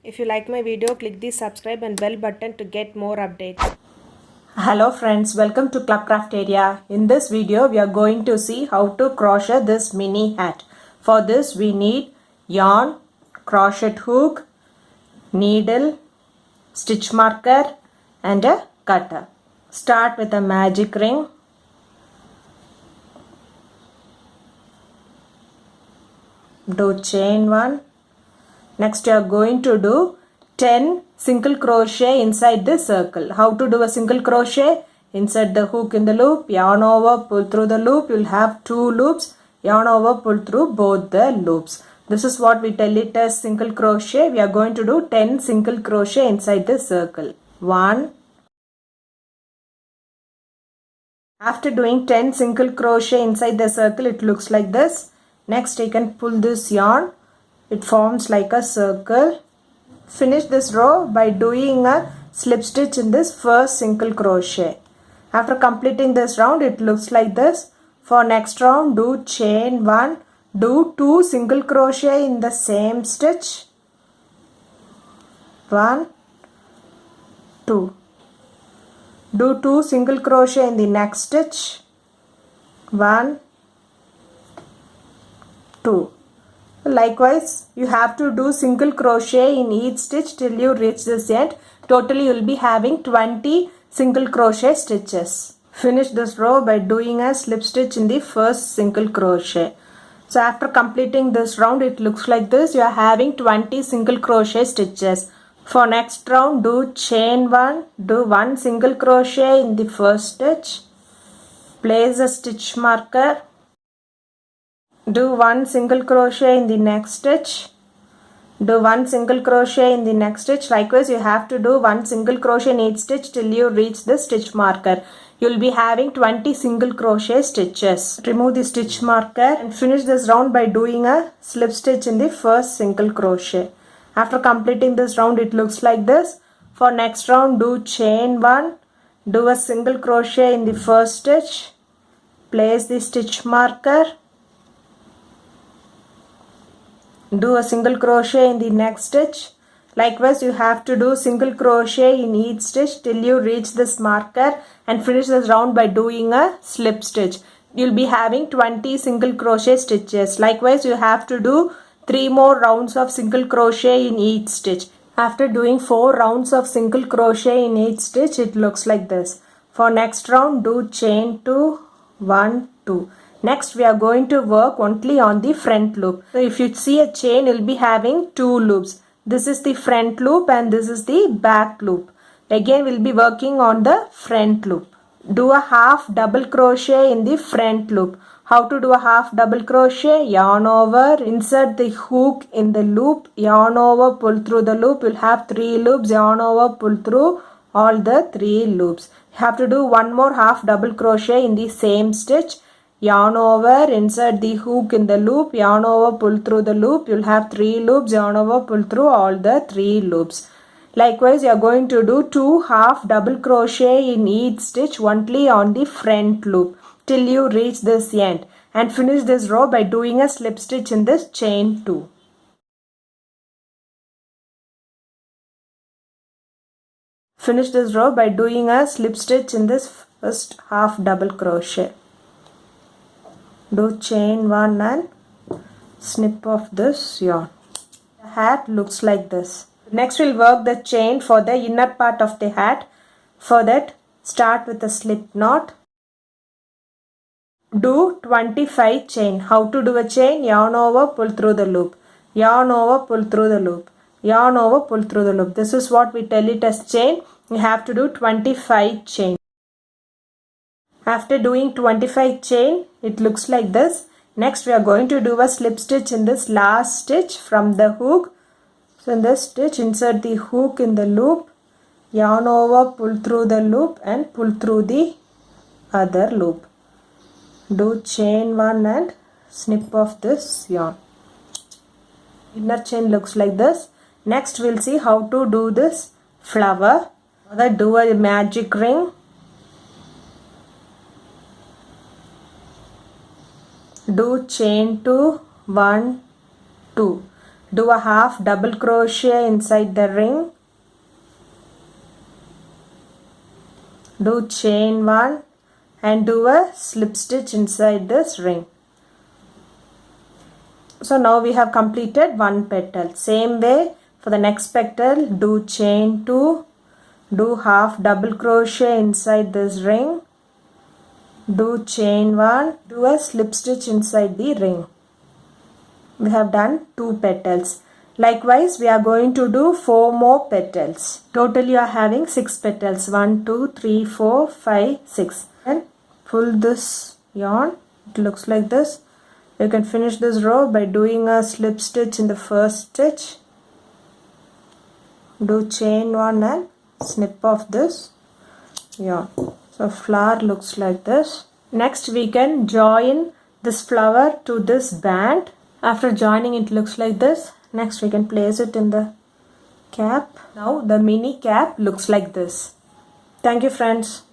If you like my video, click the subscribe and bell button to get more updates. Hello friends, welcome to Clubcraft area. In this video, we are going to see how to crochet this mini hat. For this, we need yarn, crochet hook, needle, stitch marker and a cutter. Start with a magic ring. Do chain 1. Next you are going to do 10 single crochet inside this circle. How to do a single crochet? Insert the hook in the loop, yarn over, pull through the loop. You'll have 2 loops, yarn over, pull through both the loops. This is what we tell it as single crochet. We are going to do 10 single crochet inside this circle. 1. After doing 10 single crochet inside the circle, it looks like this. Next you can pull this yarn. It forms like a circle. Finish this row by doing a slip stitch in this first single crochet. After completing this round, it looks like this. For next round, do chain 1. Do 2 single crochet in the same stitch. 1, 2. Do 2 single crochet in the next stitch. 1, 2. Likewise, you have to do single crochet in each stitch till you reach this end. Totally, you will be having 20 single crochet stitches. Finish this row by doing a slip stitch in the first single crochet. So after completing this round, it looks like this. You are having 20 single crochet stitches. For next round, do chain 1. Do 1 single crochet in the first stitch. Place a stitch marker. Do 1 single crochet in the next stitch. Do 1 single crochet in the next stitch. Likewise, you have to do 1 single crochet in each stitch till you reach the stitch marker. You will be having 20 single crochet stitches. Remove the stitch marker and finish this round by doing a slip stitch in the first single crochet. After completing this round, it looks like this. For next round, do chain 1. Do a single crochet in the first stitch. Place the stitch marker. Do a single crochet in the next stitch. Likewise, you have to do single crochet in each stitch till you reach this marker and finish this round by doing a slip stitch. You will be having 20 single crochet stitches. Likewise, you have to do 3 more rounds of single crochet in each stitch. After doing 4 rounds of single crochet in each stitch, it looks like this. For next round, do chain 2, 1, 2. Next, we are going to work only on the front loop. So, if you see a chain, you will be having 2 loops. This is the front loop and this is the back loop. Again, we will be working on the front loop. Do a half double crochet in the front loop. How to do a half double crochet? Yarn over, insert the hook in the loop, yarn over, pull through the loop. You will have 3 loops, yarn over, pull through all the 3 loops. You have to do 1 more half double crochet in the same stitch. Yarn over, insert the hook in the loop, yarn over, pull through the loop. You'll have 3 loops, yarn over, pull through all the 3 loops. Likewise, you are going to do 2 half double crochet in each stitch only on the front loop till you reach this end and finish this row by doing a slip stitch in this chain 2. Finish this row by doing a slip stitch in this first half double crochet. Do chain 1 and snip off this yarn. The hat looks like this. Next we'll work the chain for the inner part of the hat. For that, start with a slip knot. Do 25 chain. How to do a chain? Yarn over, pull through the loop. Yarn over, pull through the loop. Yarn over, pull through the loop. This is what we tell it as chain. You have to do 25 chain. After doing 25 chain, it looks like this. Next, we are going to do a slip stitch in this last stitch from the hook. So, in this stitch, insert the hook in the loop, yarn over, pull through the loop and pull through the other loop. Do chain 1 and snip off this yarn. Inner chain looks like this. Next, we'll see how to do this flower. Do a magic ring. Do chain 2, 1, 2. do a half double crochet inside the ring, do chain 1 and do a slip stitch inside this ring. So now we have completed one petal. Same way for the next petal, do chain 2, do half double crochet inside this ring, do chain 1, do a slip stitch inside the ring. We have done 2 petals. Likewise, we are going to do 4 more petals. Total you are having 6 petals. 1, 2, 3, 4, 5, 6. And pull this yarn. It looks like this. You can finish this row by doing a slip stitch in the first stitch. Do chain 1 and snip off this yarn. So flower looks like this. Next we can join this flower to this band. After joining it looks like this. Next we can place it in the cap. Now the mini cap looks like this. Thank you friends.